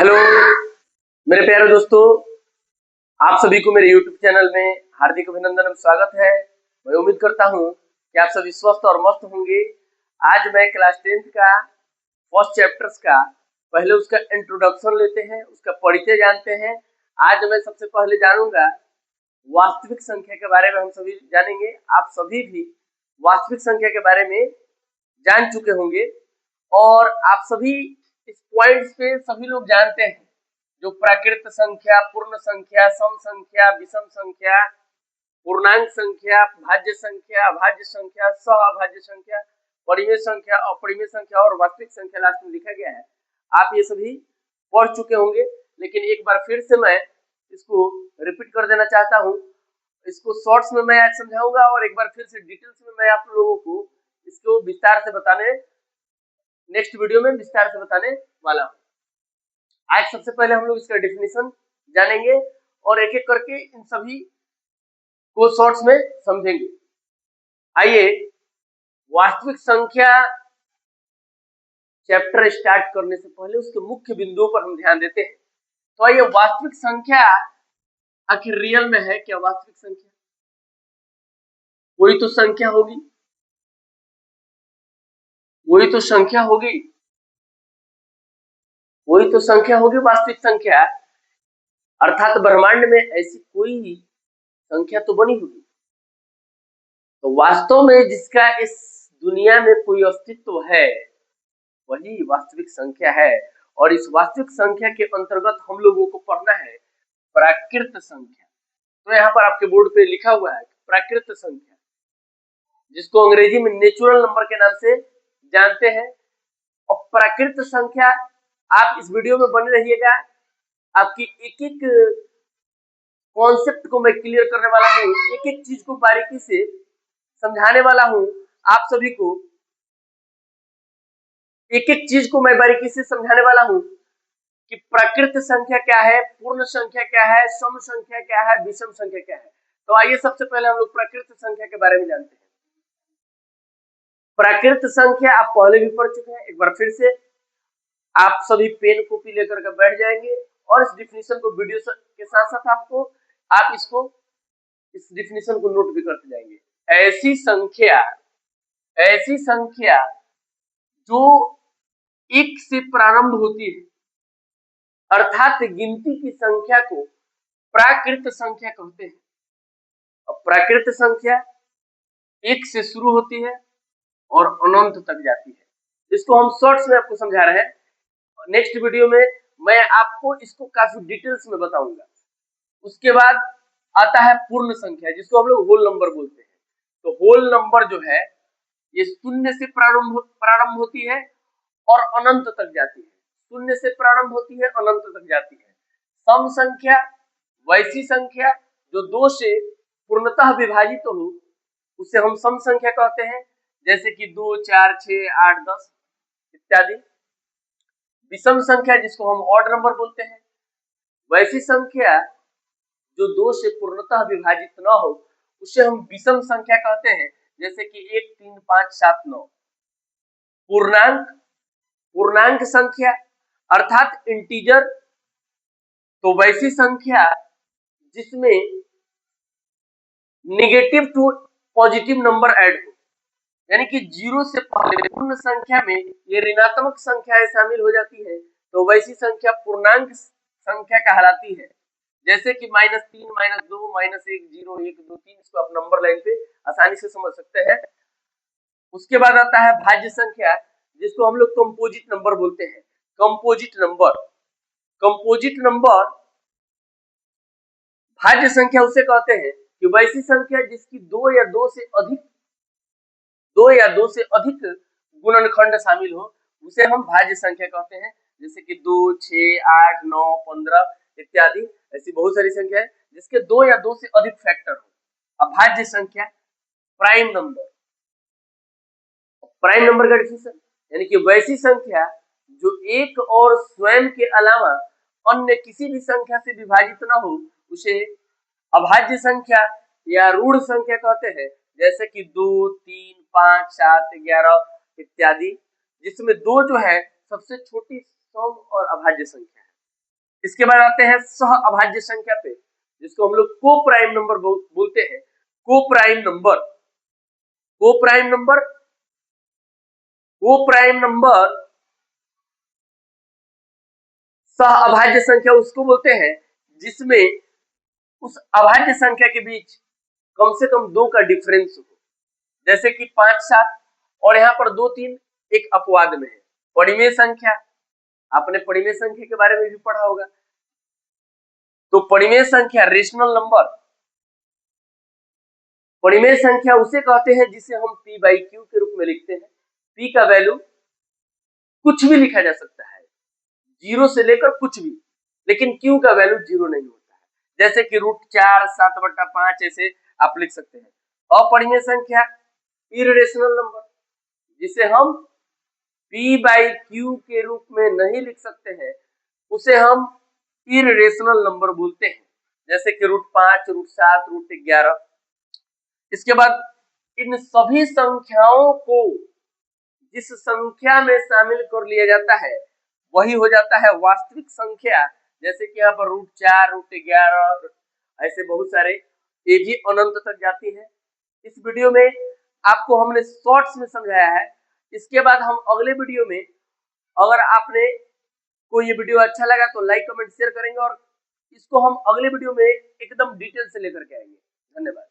Hello मेरे प्यारे दोस्तों, आप सभी को मेरे YouTube चैनल में हार्दिक अभिनंदन एवं स्वागत है। मैं उम्मीद करता हूं कि आप सभी स्वस्थ और मस्त होंगे। आज मैं क्लास 10th का फर्स्ट चैप्टर्स का पहले उसका इंट्रोडक्शन लेते हैं, उसका परिचय जानते हैं। आज मैं सबसे पहले जानूंगा वास्तविक संख्या के बारे में। हम सभी जानेंगे, आप सभी भी वास्तविक संख्या के बारे में जान चुके होंगे और आप सभी इस पॉइंट्स पे सभी लोग जानते हैं, जो प्राकृत संख्या, पूर्ण संख्या, सम संख्या, विषम संख्या, पूर्णांक संख्या, भाज्य संख्या, अभाज्य संख्या, सहअभाज्य संख्या, परिमेय संख्या, अपरिमेय संख्या और वास्तविक संख्या लास्ट में लिखा गया है। आप ये सभी पढ़ चुके होंगे, लेकिन एक बार फिर से मैं इसको रिपीट कर देना चाहता हूँ। इसको शॉर्ट्स में मैं आज समझाऊंगा और एक बार फिर से डिटेल्स में मैं आप लोगों को इसको विस्तार से बताने, नेक्स्ट वीडियो में विस्तार से बताने वाला हूँ। आज सबसे पहले हम लोग इसका डेफिनेशन जानेंगे और एक एक करके इन सभी को शॉर्ट्स में समझेंगे। आइए वास्तविक संख्या चैप्टर स्टार्ट करने से पहले उसके मुख्य बिंदुओं पर हम ध्यान देते हैं। तो आइए, वास्तविक संख्या आखिर रियल में है क्या? वास्तविक संख्या कोई तो संख्या होगी, वही तो संख्या होगी, वही तो संख्या होगी वास्तविक संख्या। अर्थात ब्रह्मांड में ऐसी कोई संख्या तो बनी होगी। तो वास्तव में जिसका इस दुनिया में कोई अस्तित्व है वही वास्तविक संख्या है। और इस वास्तविक संख्या के अंतर्गत हम लोगों को पढ़ना है प्राकृत संख्या। तो यहाँ पर आपके बोर्ड पे लिखा हुआ है प्राकृत संख्या, जिसको अंग्रेजी में नेचुरल नंबर के नाम से जानते हैं। और प्राकृत संख्या, आप इस वीडियो में बने रहिएगा, आपकी एक एक कॉन्सेप्ट को मैं क्लियर करने वाला हूँ, एक एक चीज को बारीकी से समझाने वाला हूँ। आप सभी को एक एक चीज को मैं बारीकी से समझाने वाला हूँ कि प्राकृत संख्या क्या है, पूर्ण संख्या क्या है, सम संख्या क्या है, विषम संख्या क्या है। तो आइए सबसे पहले हम लोग प्राकृत संख्या के बारे में जानते हैं। प्राकृत संख्या आप पहले भी पढ़ चुके हैं, एक बार फिर से आप सभी पेन कॉपी लेकर के बैठ जाएंगे और इस डिफिनेशन को वीडियो के साथ साथ आप इस डिफिनेशन को नोट भी करते जाएंगे। ऐसी संख्या जो एक से प्रारंभ होती है, अर्थात गिनती की संख्या को प्राकृत संख्या कहते हैं। अब प्राकृत संख्या एक से शुरू होती है और अनंत तक जाती है। इसको हम शॉर्ट्स में आपको समझा रहे हैं। नेक्स्ट वीडियो में मैं आपको इसको काफी डिटेल्स में बताऊंगा। उसके बाद आता है पूर्ण संख्या, जिसको हम लोग होल नंबर बोलते हैं। तो होल नंबर जो है ये शून्य से प्रारंभ होती है और अनंत तक जाती है। शून्य से प्रारंभ होती है, अनंत तक जाती है। सम संख्या वैसी संख्या जो दो से पूर्णतः विभाजित हो, उसे हम सम संख्या कहते हैं, जैसे कि 2, 4, 6, 8, 10 इत्यादि। विषम संख्या जिसको हम ऑड नंबर बोलते हैं, वैसी संख्या जो दो से पूर्णतः विभाजित न हो उसे हम विषम संख्या कहते हैं, जैसे कि 1, 3, 5, 7, 9। पूर्णांक संख्या अर्थात इंटीजर, तो वैसी संख्या जिसमें negative to positive number add हो, यानी कि 0 से पहले पूर्ण संख्या में ये ऋणात्मक संख्याएं शामिल हो जाती है, तो वैसी संख्या पूर्णांक संख्या कहलाती है। जैसे कि -3, -2, -1, 0, 1, 2, 3, इसको आप नंबर लाइन पे आसानी से समझ सकते हैं। उसके बाद आता है भाज्य संख्या, जिसको हम लोग कंपोजिट नंबर बोलते हैं। कंपोजिट नंबर भाज्य संख्या उसे कहते हैं कि वैसी संख्या जिसकी दो या दो से अधिक गुणनखंड शामिल हो, उसे हम भाज्य संख्या कहते हैं। जैसे कि 2, 6, 8, 9, 15 इत्यादि। ऐसी बहुत सारी संख्या है जिसके दो या दो से अधिक फैक्टर हो। अभाज्य संख्या प्राइम नंबर का डिफिनेशन, यानी कि वैसी संख्या जो एक और स्वयं के अलावा अन्य किसी भी संख्या से विभाजित न हो, उसे अभाज्य संख्या या ऋण संख्या कहते हैं। जैसे कि 2, 3, 5, 7, 11 इत्यादि, जिसमें 2 जो है सबसे छोटी सम और अभाज्य संख्या है। इसके बाद आते हैं सह अभाज्य संख्या पे, जिसको हम लोग को प्राइम नंबर बोलते हैं। को प्राइम नंबर, को प्राइम नंबर, को प्राइम नंबर सह अभाज्य संख्या उसको बोलते हैं जिसमें उस अभाज्य संख्या के बीच कम से कम 2 का डिफरेंस हो, जैसे कि 5, 7 और यहाँ पर 2, 3 एक अपवाद में है। परिमेय संख्या, आपने परिमेय संख्या के बारे में भी पढ़ा होगा। तो परिमेय संख्या रेशनल नंबर, परिमेय संख्या उसे कहते हैं जिसे हम p/q के रूप में लिखते हैं। p का वैल्यू कुछ भी लिखा जा सकता है, 0 से लेकर कुछ भी, लेकिन q का वैल्यू 0 नहीं होता है, जैसे कि √4, 7/5 ऐसे आप लिख सकते हैं। अपरिमेय संख्या इरेशनल नंबर, जिसे हम p/q के रूप में नहीं लिख सकते हैं, उसे हम इरेशनल नंबर बोलते हैं, जैसे कि √5, √7, √11। इसके बाद इन सभी संख्याओं को जिस संख्या में शामिल कर लिया जाता है वही हो जाता है वास्तविक संख्या, जैसे कि यहाँ पर √4, √11 ऐसे बहुत सारे एजी अनंत तक जाती है। इस वीडियो में आपको हमने शॉर्ट्स में समझाया है। इसके बाद हम अगले वीडियो में, अगर आपने को ये वीडियो अच्छा लगा तो लाइक, कमेंट, शेयर करेंगे और इसको हम अगले वीडियो में एकदम डिटेल से लेकर के आएंगे। धन्यवाद।